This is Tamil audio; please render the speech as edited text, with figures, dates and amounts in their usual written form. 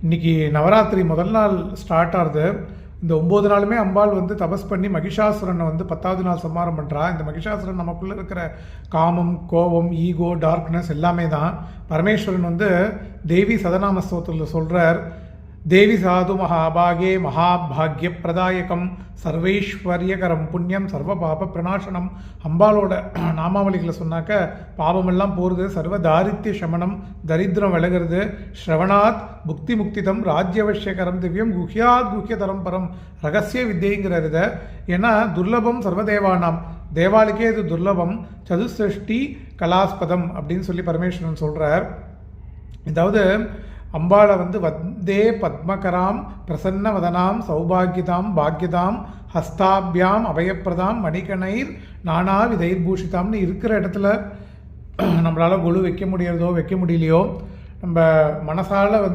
இன்றைக்கி நவராத்திரி முதல் நாள் ஸ்டார்ட் ஆகுது. இந்த 9 நாளுமே அம்பாள் வந்து தபஸ் பண்ணி மகிஷாசுரனை வந்து 10வது நாள் சம்மாரம் பண்ணுறா. இந்த மகிஷாசுரன் நமக்குள்ளே இருக்கிற காமம், கோபம், ஈகோ, டார்க்னஸ் எல்லாமே தான். பரமேஸ்வரன் வந்து தேவி சதநாம ஸ்தோத்திரத்தில் சொல்கிறார், தேவி சாது மகாபாகே மகாபாகிய பிரதாயகம் சர்வைஸ்வரியகரம் புண்ணியம் சர்வ பாப பிரணாசனம். அம்பாலோட நாமாவளிகளை சொன்னாக்க பாபமெல்லாம் போகிறது, சர்வ தாரித்ய சமனம், தரித்திரம் விலகிறது, ஸ்ரவணாத் புக்தி முக்திதம் ராஜ்யவசியகரம் திவ்யம் குஹ்யாத் குஹ்யதரம் பரம் ரகசிய வித்தியங்கிறார். இதை ஏன்னா துர்லபம் சர்வதேவானாம், தேவாளுக்கே இது துர்லபம், சதுசிருஷ்டி கலாஸ்பதம் அப்படின்னு சொல்லி பரமேஸ்வரன் சொல்கிறார். இதாவது அம்பாளை வந்து வந்தே பத்மகராம் பிரசன்ன வதனாம் சௌபாகியதாம் பாக்யதாம் ஹஸ்தாபியாம் அபயப்பிரதாம் மணிகணைர் நானா விதைர்பூஷிதாம்னு இருக்கிற இடத்துல நம்மளால் கொலு வைக்க முடியறதோ வைக்க முடியலையோ நம்ம மனசால்